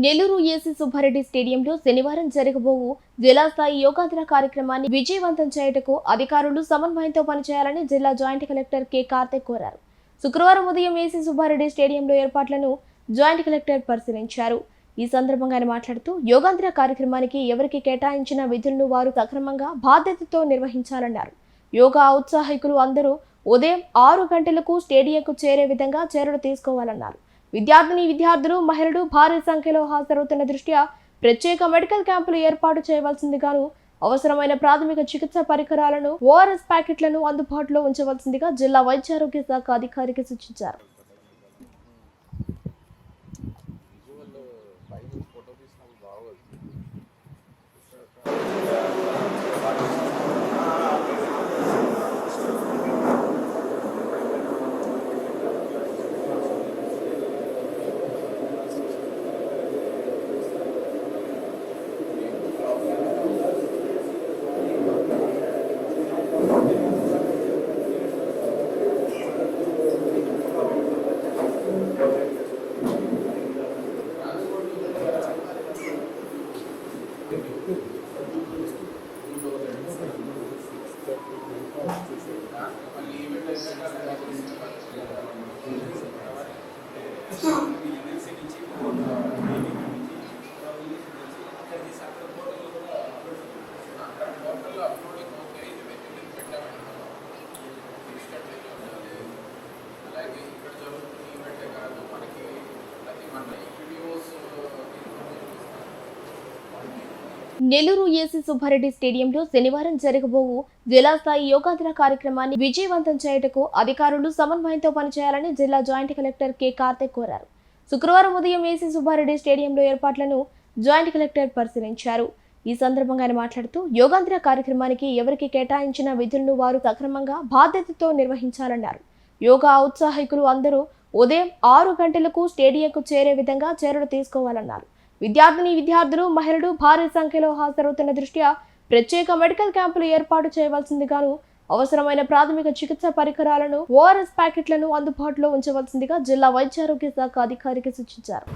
Nellore AC Subbareddy స్టేడియంలో శనివారం జరగబోవు జిల్లా స్థాయి యోగాంధ్ర కార్యక్రమాన్ని విజయవంతం చేయటకు అధికారులు సమన్వయంతో పనిచేయాలని జిల్లా జాయింట్ కలెక్టర్ కె కార్తిక్ కోరారు. శుక్రవారం ఉదయం ఏసీ సుబ్బారెడ్డి స్టేడియంలో ఏర్పాట్లను జాయింట్ కలెక్టర్ పరిశీలించారు. ఈ సందర్భంగా ఆయన మాట్లాడుతూ యోగాంధ్ర కార్యక్రమానికి ఎవరికి కేటాయించిన విధులను వారు సక్రమంగా బాధ్యతతో నిర్వహించాలన్నారు. యోగా ఔత్సాహికులు అందరూ ఉదయం 6 గంటలకు స్టేడియంకు చేరే విధంగా చర్యలు తీసుకోవాలన్నారు. విద్యార్థులు మహిళలు భారీ సంఖ్యలో హాజరవుతున్న దృష్ట్యా ప్రత్యేక మెడికల్ క్యాంపులు ఏర్పాటు చేయవలసిందిగాను అవసరమైన ప్రాథమిక చికిత్స పరికరాలను ఓఆర్ఎస్ ప్యాకెట్లను అందుబాటులో ఉంచవలసిందిగా జిల్లా వైద్యారోగ్య శాఖ అధికారికి సూచించారు. నెల్లూరు ఏసీ సుబ్బారెడ్డి స్టేడియంలో శనివారం జరగబోవు జిల్లా స్థాయి యోగాంధ్ర కార్యక్రమాన్ని విజయవంతం చేయటకు అధికారులు సమన్వయంతో పనిచేయాలని జిల్లా జాయింట్ కలెక్టర్ కె కార్తిక్ కోరారు. శుక్రవారం ఉదయం ఏసీ సుబ్బారెడ్డి స్టేడియంలో ఏర్పాట్లను జాయింట్ కలెక్టర్ పరిశీలించారు. ఈ సందర్భంగా ఆయన మాట్లాడుతూ యోగాంధ్ర కార్యక్రమానికి ఎవరికి కేటాయించిన విధులను వారు సక్రమంగా బాధ్యతతో నిర్వహించాలన్నారు. యోగా ఔత్సాహికులు అందరూ ఉదయం 6 గంటలకు స్టేడియంకు చేరే విధంగా చర్యలు తీసుకోవాలన్నారు. విద్యార్థులు మహిళలు భారీ సంఖ్యలో హాజరవుతున్న దృష్ట్యా ప్రత్యేక మెడికల్ క్యాంపులు ఏర్పాటు చేయవలసిందిగాను అవసరమైన ప్రాథమిక చికిత్స పరికరాలను ఓఆర్ఎస్ ప్యాకెట్లను అందుబాటులో ఉంచవలసిందిగా జిల్లా వైద్యారోగ్య శాఖ అధికారికి సూచించారు.